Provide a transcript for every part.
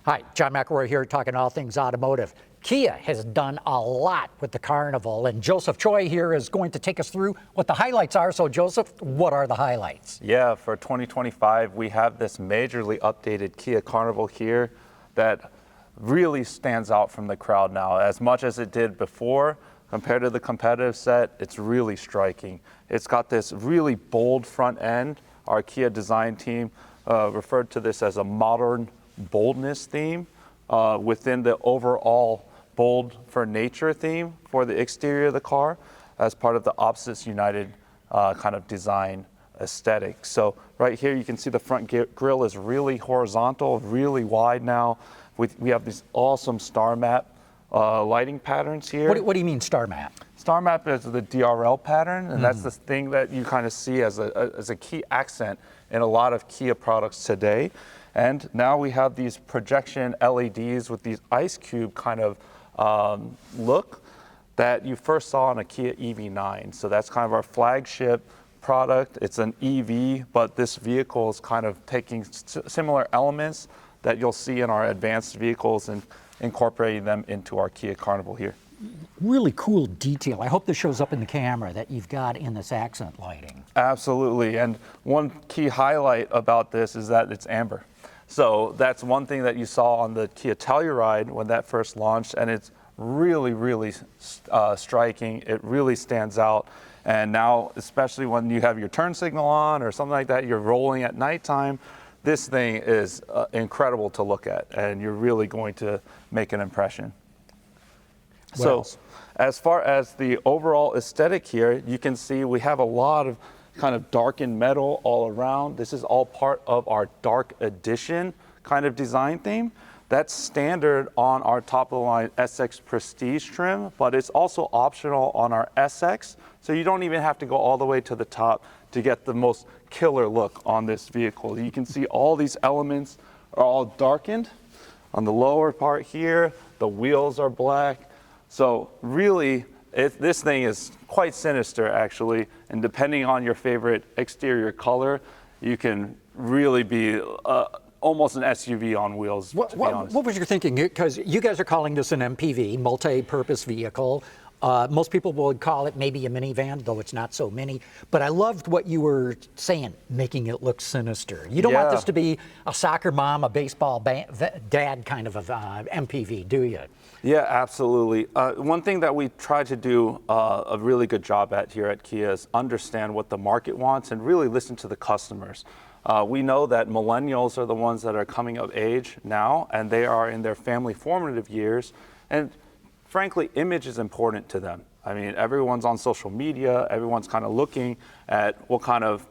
Hi, John McElroy here talking all things automotive. Kia has done a lot with the Carnival, and Joseph Choi here is going to take us through what the highlights are. So Joseph, what are the highlights? Yeah, for 2025, we have this majorly updated Kia Carnival here that really stands out from the crowd now. As much as it did before, compared to the competitive set, it's really striking. It's got this really bold front end. Our Kia design team referred to this as a modern boldness theme within the overall bold for nature theme for the exterior of the car as part of the Opposites United kind of design aesthetic. So right here you can see the front grille is really horizontal, really wide now. We have these awesome star map lighting patterns here. What do you mean star map? Star map is the DRL pattern, and that's the thing that you kind of see as a key accent in a lot of Kia products today. And now we have these projection LEDs with these ice cube kind of look that you first saw on a Kia EV9. So that's kind of our flagship product. It's an EV, but this vehicle is kind of taking similar elements that you'll see in our advanced vehicles and incorporating them into our Kia Carnival here. Really cool detail. I hope this shows up in the camera that you've got in this accent lighting. Absolutely, and one key highlight about this is that it's amber. So that's one thing that you saw on the Kia Telluride when that first launched, and it's really, really striking. It really stands out. And now, especially when you have your turn signal on or something like that, you're rolling at nighttime, this thing is incredible to look at, and you're really going to make an impression. Well, so as far as the overall aesthetic here, you can see we have a lot of kind of darkened metal all around. This is all part of our dark edition kind of design theme. That's standard on our top of the line SX Prestige trim, but it's also optional on our SX. So you don't even have to go all the way to the top to get the most killer look on this vehicle. You can see all these elements are all darkened. On the lower part here, the wheels are black. So really, this thing is quite sinister, actually, and depending on your favorite exterior color, you can really be almost an SUV on wheels, to be honest. What was your thinking? Because you guys are calling this an MPV, multi-purpose vehicle. Most people would call it maybe a minivan, though it's not so mini. But I loved what you were saying, making it look sinister. You don't want this to be a soccer mom, a baseball dad kind of MPV, do you? Yeah, absolutely. One thing that we try to do a really good job at here at Kia is understand what the market wants and really listen to the customers. We know that millennials are the ones that are coming of age now, and they are in their family formative years. And frankly, image is important to them. I mean, everyone's on social media, everyone's kind of looking at what kind of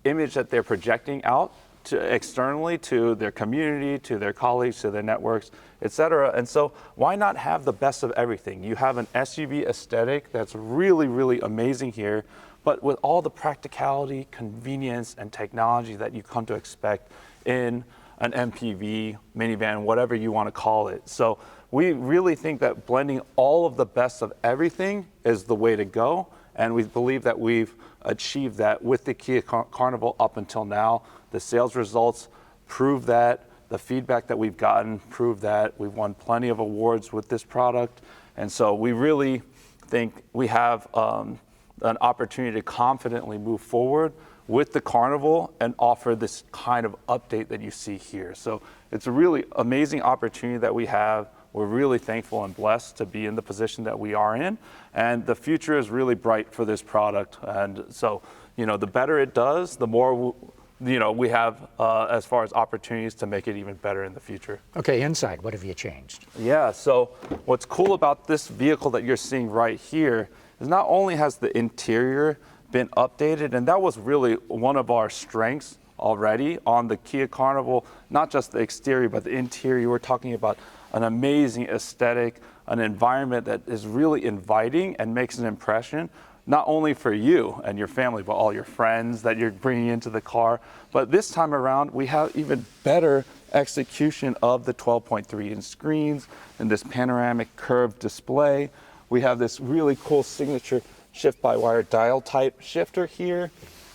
image that they're projecting out to externally to their community, to their colleagues, to their networks, etc. And so why not have the best of everything? You have an SUV aesthetic that's really, really amazing here, but with all the practicality, convenience, and technology that you come to expect in an MPV, minivan, whatever you want to call it. So we really think that blending all of the best of everything is the way to go, and we believe that we've achieved that with the Kia Carnival up until now. The sales results prove that. The feedback that we've gotten prove that. We've won plenty of awards with this product, and so we really think we have an opportunity to confidently move forward with the Carnival and offer this kind of update that you see here. So it's a really amazing opportunity that we have. We're really thankful and blessed to be in the position that we are in, and the future is really bright for this product. And so, the better it does, the more we have as far as opportunities to make it even better in the future. Okay, inside, what have you changed? Yeah, so what's cool about this vehicle that you're seeing right here is not only has the interior been updated, and that was really one of our strengths already on the Kia Carnival, not just the exterior, but the interior. We're talking about an amazing aesthetic, an environment that is really inviting and makes an impression, not only for you and your family, but all your friends that you're bringing into the car. But this time around, we have even better execution of the 12.3-inch screens and this panoramic curved display. We have this really cool signature shift-by-wire dial type shifter here.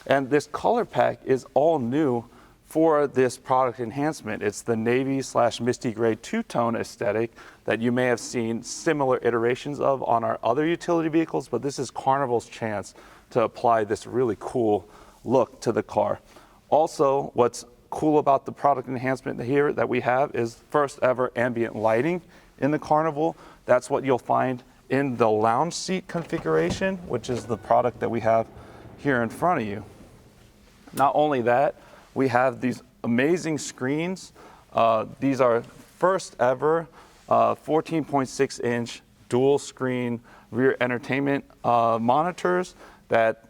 And this color pack is all new for this product enhancement. It's the navy/misty gray two-tone aesthetic that you may have seen similar iterations of on our other utility vehicles, but this is Carnival's chance to apply this really cool look to the car. Also, what's cool about the product enhancement here that we have is first ever ambient lighting in the Carnival. That's what you'll find in the lounge seat configuration, which is the product that we have here in front of you. Not only that, we have these amazing screens. These are first ever 14.6-inch dual screen rear entertainment monitors. That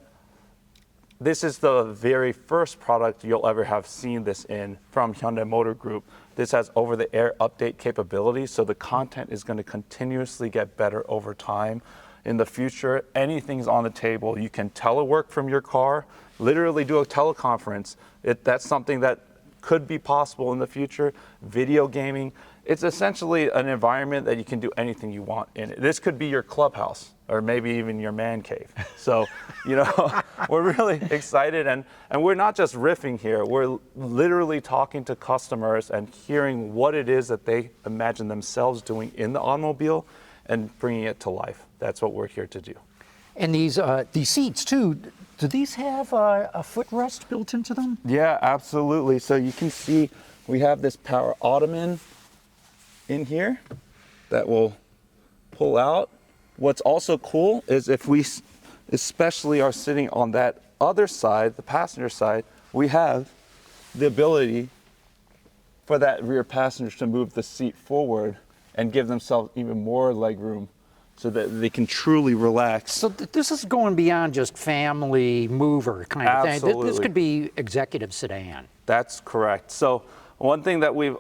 this is the very first product you'll ever have seen this in from Hyundai Motor Group. This has over-the-air update capability, so the content is going to continuously get better over time. In the future, anything's on the table. You can telework from your car, literally do a teleconference. That's something that could be possible in the future. Video gaming. It's essentially an environment that you can do anything you want in it. This could be your clubhouse or maybe even your man cave. So, you know, we're really excited, and we're not just riffing here. We're literally talking to customers and hearing what it is that they imagine themselves doing in the automobile and bringing it to life. That's what we're here to do. And these seats too, do these have a footrest built into them? Yeah, absolutely. So you can see we have this power ottoman in here that will pull out. What's also cool is if we especially are sitting on that other side, the passenger side, we have the ability for that rear passenger to move the seat forward and give themselves even more leg room so that they can truly relax. So this is going beyond just family mover kind of thing. Absolutely. This could be executive sedan. That's correct. So one thing that we've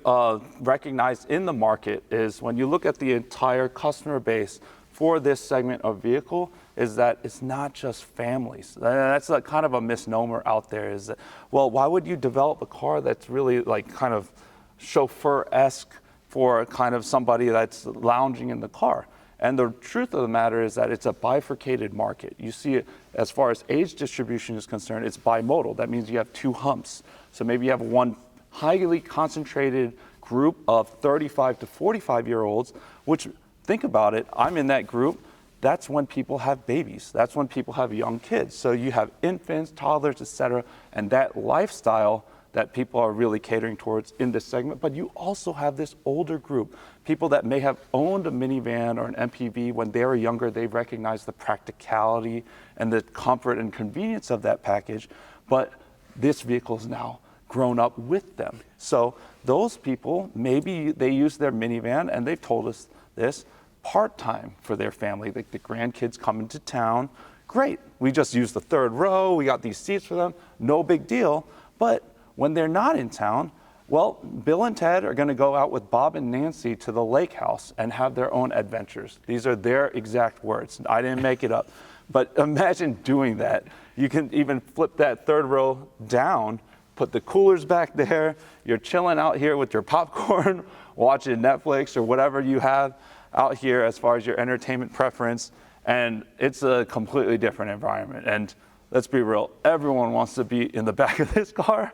recognized in the market is when you look at the entire customer base for this segment of vehicle is that it's not just families. That's like kind of a misnomer out there is that, well, why would you develop a car that's really like kind of chauffeur-esque for kind of somebody that's lounging in the car? And the truth of the matter is that it's a bifurcated market. You see it as far as age distribution is concerned, it's bimodal. That means you have two humps. So maybe you have one highly concentrated group of 35 to 45-year-olds, which, think about it, I'm in that group. That's when people have babies. That's when people have young kids. So you have infants, toddlers, etc., and that lifestyle that people are really catering towards in this segment. But you also have this older group, people that may have owned a minivan or an MPV when they were younger. They recognize the practicality and the comfort and convenience of that package, but this vehicle is now grown up with them. So those people, maybe they use their minivan, and they've told us this, part-time for their family. Like the grandkids come into town, great. We just use the third row, we got these seats for them, no big deal. But when they're not in town, well, Bill and Ted are going to go out with Bob and Nancy to the lake house and have their own adventures. These are their exact words. I didn't make it up. But imagine doing that. You can even flip that third row down, put the coolers back there. You're chilling out here with your popcorn, watching Netflix or whatever you have out here as far as your entertainment preference. And it's a completely different environment. And let's be real, everyone wants to be in the back of this car.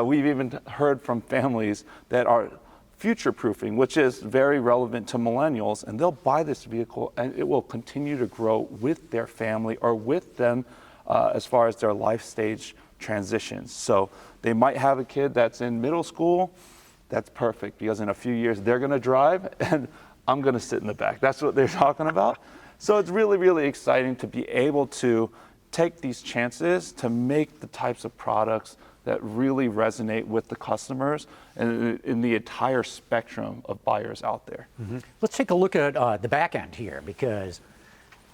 We've even heard from families that are future-proofing, which is very relevant to millennials, and they'll buy this vehicle and it will continue to grow with their family or with them as far as their life stage transitions. So they might have a kid that's in middle school. That's perfect because in a few years they're going to drive and I'm going to sit in the back. That's what they're talking about. So it's really, really exciting to be able to take these chances to make the types of products that really resonate with the customers and in the entire spectrum of buyers out there. Mm-hmm. Let's take a look at the back end here, because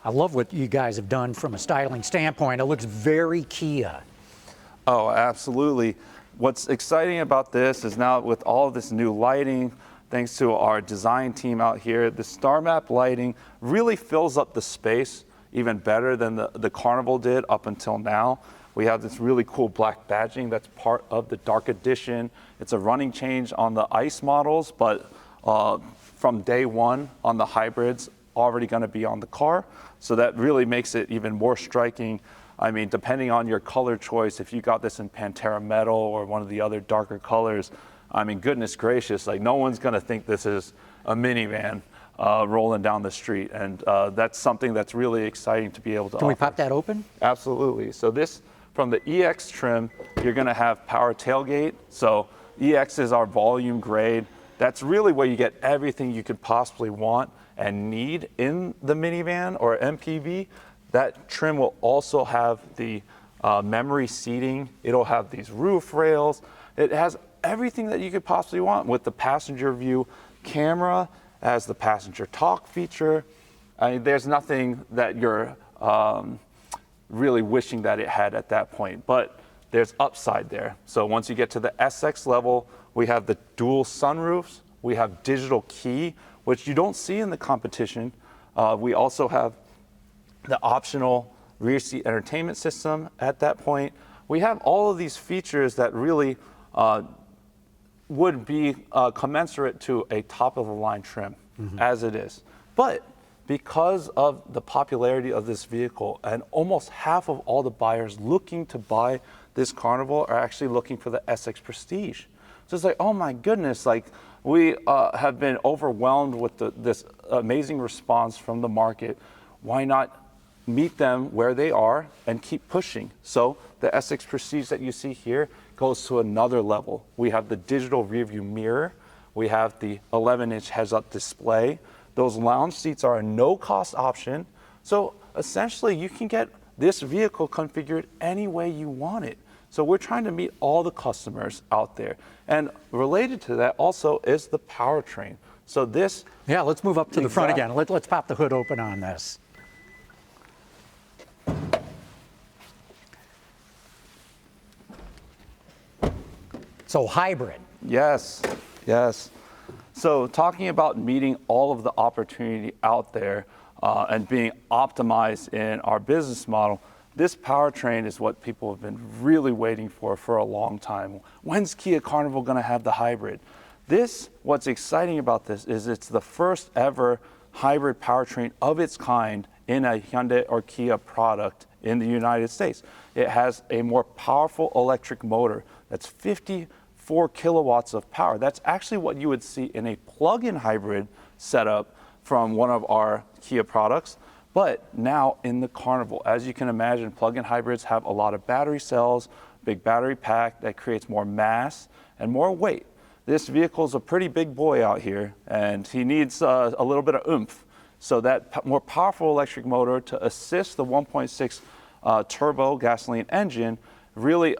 I love what you guys have done from a styling standpoint. It looks very Kia. Oh, absolutely. What's exciting about this is now with all of this new lighting, thanks to our design team out here, the Star Map lighting really fills up the space even better than the Carnival did up until now. We have this really cool black badging that's part of the Dark Edition. It's a running change on the ICE models, but from day one on the hybrids, already going to be on the car. So that really makes it even more striking. I mean, depending on your color choice, if you got this in Pantera Metal or one of the other darker colors, I mean, goodness gracious, like no one's going to think this is a minivan rolling down the street. And that's something that's really exciting to be able to Can we pop that open? Absolutely. So this, from the EX trim, you're going to have power tailgate. So EX is our volume grade. That's really where you get everything you could possibly want and need in the minivan or MPV. That trim will also have the memory seating. It'll have these roof rails. It has everything that you could possibly want with the passenger view camera, as the passenger talk feature. I mean, there's nothing that you're really wishing that it had at that point, but there's upside there. So once you get to the SX level, we have the dual sunroofs, we have digital key, which you don't see in the competition. We also have the optional rear seat entertainment system at that point. We have all of these features that really would be commensurate to a top of the line trim as it is. But because of the popularity of this vehicle, and almost half of all the buyers looking to buy this Carnival are actually looking for the SX Prestige. So it's like, oh my goodness, like we have been overwhelmed with this amazing response from the market. Why not meet them where they are and keep pushing? So the SX Prestige that you see here goes to another level. We have the digital rearview mirror. We have the 11-inch heads-up display. Those lounge seats are a no-cost option. So essentially, you can get this vehicle configured any way you want it. So we're trying to meet all the customers out there. And related to that also is the powertrain. So this... Yeah, let's move up to the front again. Let's pop the hood open on this. So hybrid. Yes, yes. So talking about meeting all of the opportunity out there and being optimized in our business model, this powertrain is what people have been really waiting for a long time. When's Kia Carnival going to have the hybrid? What's exciting about this is it's the first ever hybrid powertrain of its kind in a Hyundai or Kia product in the United States. It has a more powerful electric motor that's 54 kilowatts of power. That's actually what you would see in a plug-in hybrid setup from one of our Kia products. But now in the Carnival, as you can imagine, plug-in hybrids have a lot of battery cells, big battery pack that creates more mass and more weight. This vehicle is a pretty big boy out here, and he needs a little bit of oomph. So that more powerful electric motor to assist the 1.6 turbo gasoline engine really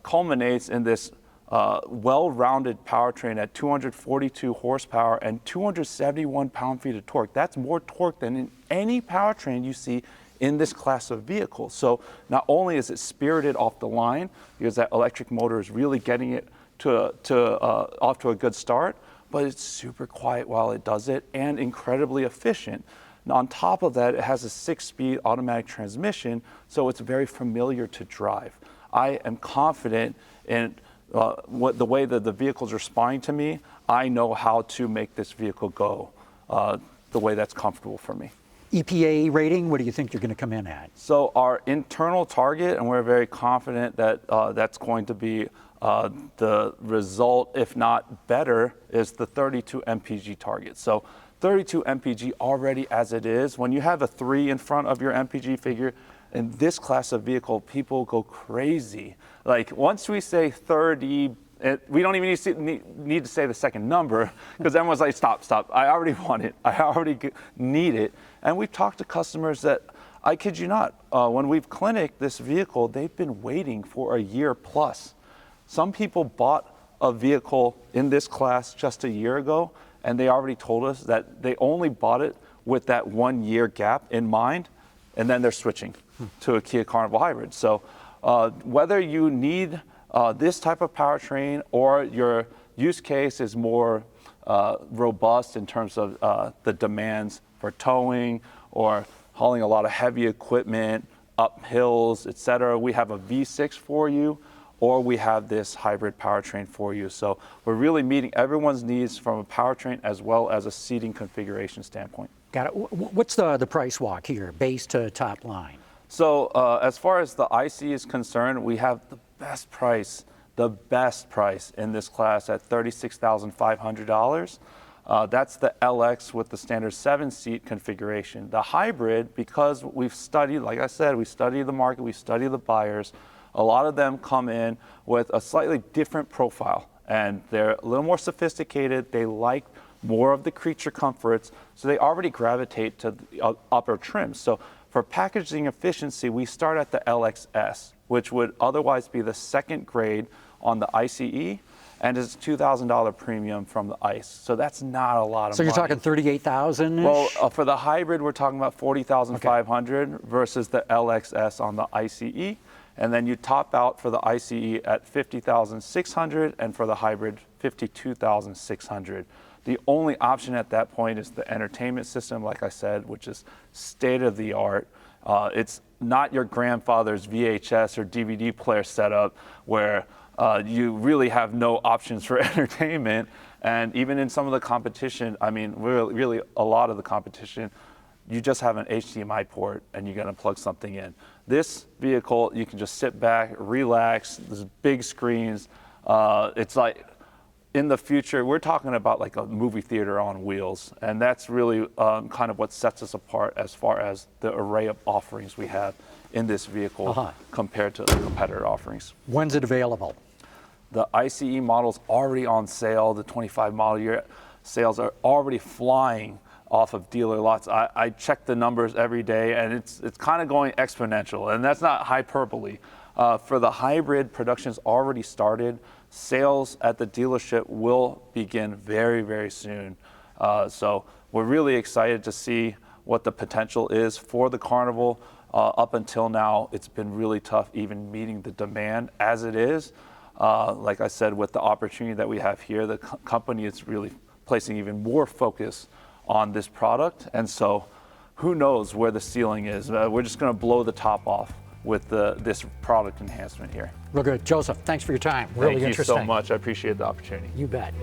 culminates in this well-rounded powertrain at 242 horsepower and 271 pound-feet of torque. That's more torque than in any powertrain you see in this class of vehicle. So not only is it spirited off the line, because that electric motor is really getting it off to a good start, but it's super quiet while it does it and incredibly efficient. And on top of that, it has a 6-speed automatic transmission, so it's very familiar to drive. I am confident in the way that the vehicles are responding to me. I know how to make this vehicle go the way that's comfortable for me. EPA rating, what do you think you're going to come in at? So our internal target, and we're very confident that that's going to be the result, if not better, is the 32 mpg target. So 32 mpg already as it is, when you have a 3 in front of your mpg figure, in this class of vehicle, people go crazy. Like once we say 30, we don't even need to say the second number, because everyone's like, stop, I already want it. I already need it. And we've talked to customers that, I kid you not, when we've clinicked this vehicle, they've been waiting for a year plus. Some people bought a vehicle in this class just a year ago, and they already told us that they only bought it with that 1 year gap in mind, and then they're switching to a Kia Carnival hybrid. So whether you need this type of powertrain or your use case is more robust in terms of the demands for towing or hauling a lot of heavy equipment, up hills, etc., we have a V6 for you, or we have this hybrid powertrain for you. So we're really meeting everyone's needs from a powertrain as well as a seating configuration standpoint. Got it. What's the price walk here, base to top line? So as far as the ICE is concerned, we have the best price in this class at $36,500. That's the LX with the standard 7-seat configuration. The hybrid, because we've studied, like I said, we study the market, we study the buyers, a lot of them come in with a slightly different profile, and they're a little more sophisticated. They like more of the creature comforts, so they already gravitate to the upper trims. So for packaging efficiency, we start at the LXS, which would otherwise be the second grade on the ICE, and it's a $2,000 premium from the ICE. So that's not a lot of So money. you're talking 38,000-ish? Well, for the hybrid, we're talking about 40,500 versus the LXS on the ICE. And then you top out for the ICE at 50,600, and for the hybrid, 52,600. The only option at that point is the entertainment system, like I said, which is state of the art. It's not your grandfather's VHS or DVD player setup where you really have no options for entertainment. And even in some of the competition, I mean, really a lot of the competition, you just have an HDMI port and you're gonna plug something in. This vehicle, you can just sit back, relax, there's big screens. It's like, in the future, we're talking about like a movie theater on wheels, and that's really kind of what sets us apart as far as the array of offerings we have in this vehicle compared to the competitor offerings. When's it available? The ICE model's already on sale. The 25 model year sales are already flying off of dealer lots. I check the numbers every day, and it's kind of going exponential, and that's not hyperbole. For the hybrid, production's already started. Sales at the dealership will begin very, very soon. So we're really excited to see what the potential is for the Carnival. Up until now, it's been really tough even meeting the demand as it is. Like I said, with the opportunity that we have here, the company is really placing even more focus on this product. And so who knows where the ceiling is. We're just going to blow the top off with this product enhancement here. Real good. Joseph, thanks for your time. Really interesting. Thank you so much. I appreciate the opportunity. You bet.